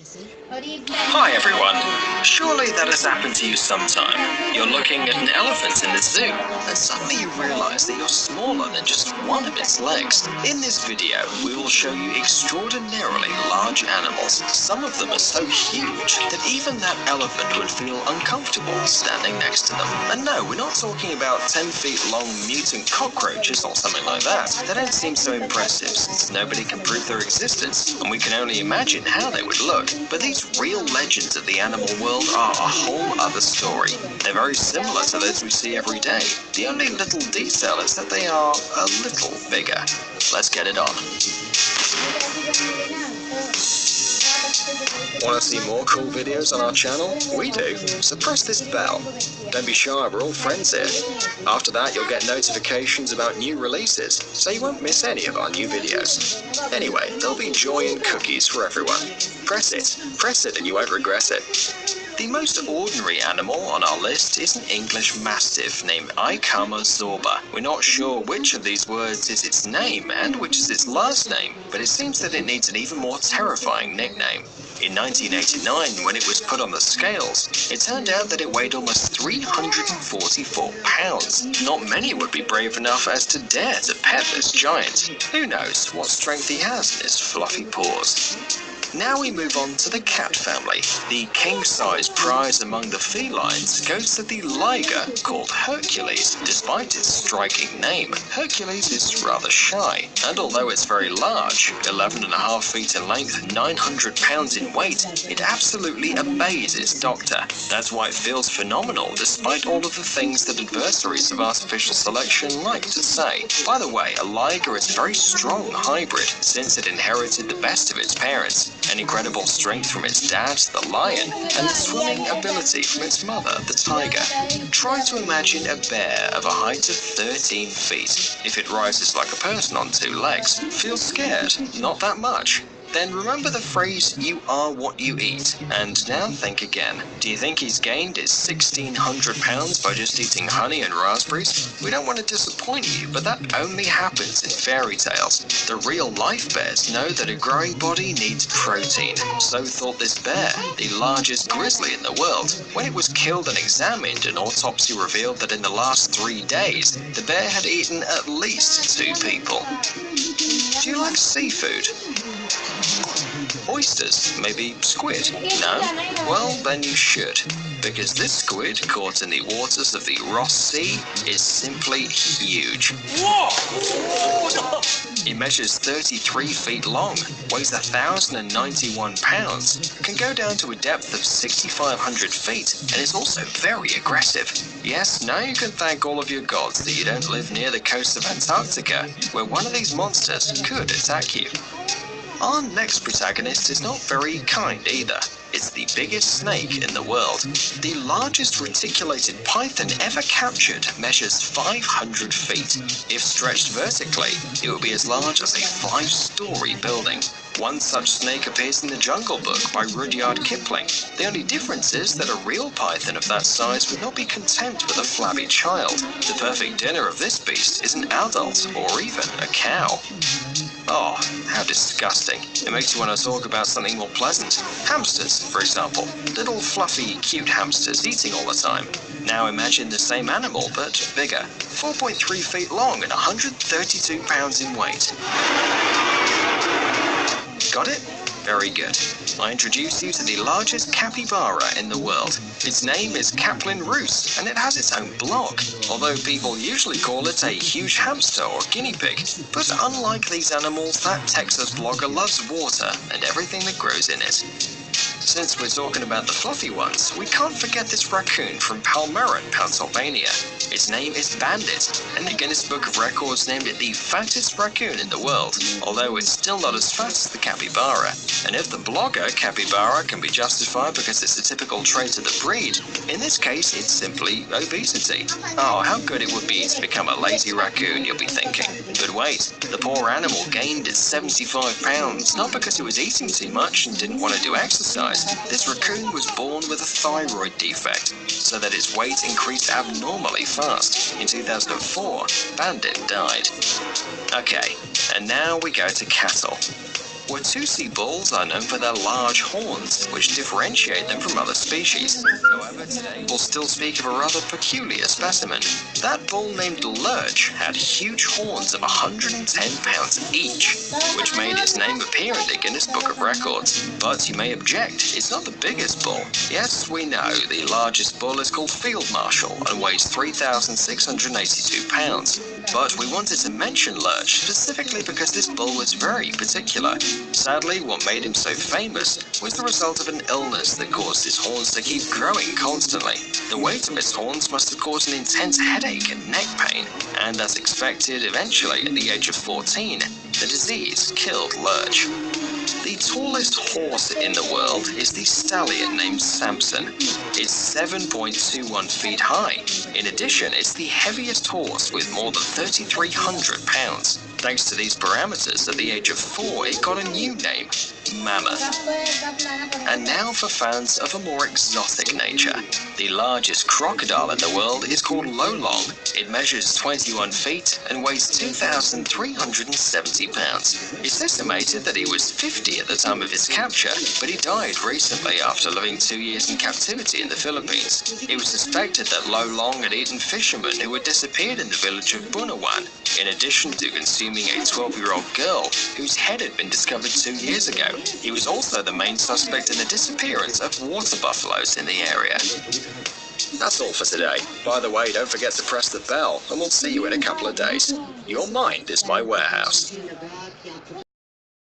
Hi everyone. Surely that has happened to you sometime. You're looking at an elephant in the zoo, and suddenly you realize that you're smaller than just one of its legs. In this video, we will show you extraordinarily large animals. Some of them are so huge that even that elephant would feel uncomfortable standing next to them. And no, we're not talking about 10 feet long mutant cockroaches or something like that. They don't seem so impressive since nobody can prove their existence, and we can only imagine how they would look. But these real legends of the animal world are a whole other story. They're very similar to those we see every day. The only little detail is that they are a little bigger. Let's get it on. Want to see more cool videos on our channel? We do, so press this bell. Don't be shy, we're all friends here. After that, you'll get notifications about new releases, so you won't miss any of our new videos. Anyway, there'll be joy and cookies for everyone. Press it, and you won't regret it. The most ordinary animal on our list is an English Mastiff named Ikama Zorba. We're not sure which of these words is its name and which is its last name, but it seems that it needs an even more terrifying nickname. In 1989, when it was put on the scales, it turned out that it weighed almost 344 pounds. Not many would be brave enough as to dare to pet this giant. Who knows what strength he has in his fluffy paws. Now we move on to the cat family. The king-size prize among the felines goes to the liger called Hercules. Despite its striking name, Hercules is rather shy, and although it's very large, 11.5 feet in length, 900 pounds in weight, it absolutely obeys its doctor. That's why it feels phenomenal despite all of the things that adversaries of artificial selection like to say. By the way, a liger is a very strong hybrid since it inherited the best of its parents. An incredible strength from its dad, the lion, and the swimming ability from its mother, the tiger. Try to imagine a bear of a height of 13 feet. If it rises like a person on 2 legs, feel scared? Not that much. Then remember the phrase, you are what you eat. And now think again. Do you think he's gained his 1,600 pounds by just eating honey and raspberries? We don't want to disappoint you, but that only happens in fairy tales. The real life bears know that a growing body needs protein. So thought this bear, the largest grizzly in the world. When it was killed and examined, an autopsy revealed that in the last 3 days, the bear had eaten at least 2 people. Do you like seafood? Oysters, maybe squid? No? Well, then you should, because this squid caught in the waters of the Ross Sea is simply huge. Whoa! It measures 33 feet long, weighs 1,091 pounds, can go down to a depth of 6,500 feet, and is also very aggressive. Yes, now you can thank all of your gods that you don't live near the coast of Antarctica, where one of these monsters could attack you. Our next protagonist is not very kind either. It's the biggest snake in the world. The largest reticulated python ever captured measures 500 feet. If stretched vertically, it would be as large as a 5-story building. One such snake appears in the Jungle Book by Rudyard Kipling. The only difference is that a real python of that size would not be content with a flabby child. The perfect dinner of this beast is an adult or even a cow. Oh, how disgusting. It makes you want to talk about something more pleasant. Hamsters, for example. Little fluffy, cute hamsters eating all the time. Now imagine the same animal, but bigger. 4.3 feet long and 132 pounds in weight. Got it? Very good. I introduce you to the largest capybara in the world. Its name is Kaplan Roos, and it has its own blog, although people usually call it a huge hamster or guinea pig. But unlike these animals, that Texas blogger loves water and everything that grows in it. Since we're talking about the fluffy ones, we can't forget this raccoon from Palmyra, Pennsylvania. Its name is Bandit, and the Guinness Book of Records named it the fattest raccoon in the world, although it's still not as fat as the capybara. And if the blogger capybara can be justified because it's a typical trait of the breed, in this case it's simply obesity. Oh, how good it would be to become a lazy raccoon, you'll be thinking. But wait, the poor animal gained its 75 pounds, not because it was eating too much and didn't want to do exercise. This raccoon was born with a thyroid defect, so that its weight increased abnormally fast. In 2004, Bandit died. Okay, and now we go to cattle. Watusi bulls are known for their large horns, which differentiate them from other species. However, today we'll still speak of a rather peculiar specimen. That bull named Lurch had huge horns of 110 pounds each, which made its name appear in the Guinness Book of Records. But you may object, it's not the biggest bull. Yes, we know, the largest bull is called Field Marshal and weighs 3,682 pounds. But we wanted to mention Lurch specifically because this bull was very particular. Sadly, what made him so famous was the result of an illness that caused his horns to keep growing constantly. The weight of his horns must have caused an intense headache and neck pain, and as expected, eventually, at the age of 14, the disease killed Lurch. The tallest horse in the world is the stallion named Samson. It's 7.21 feet high. In addition, it's the heaviest horse with more than 3,300 pounds. Thanks to these parameters, at the age of 4, it got a new name, Mammoth. And now for fans of a more exotic nature. The largest crocodile in the world is called Lolong. It measures 21 feet and weighs 2,370 pounds. It's estimated that he was 50 at the time of his capture, but he died recently after living 2 years in captivity in the Philippines. It was suspected that Lolong had eaten fishermen who had disappeared in the village of Bunawan, in addition to consuming a 12-year-old girl whose head had been discovered 2 years ago. He was also the main suspect in the disappearance of water buffaloes in the area. That's all for today. By the way, don't forget to press the bell, and we'll see you in a couple of days. Your mind is my warehouse.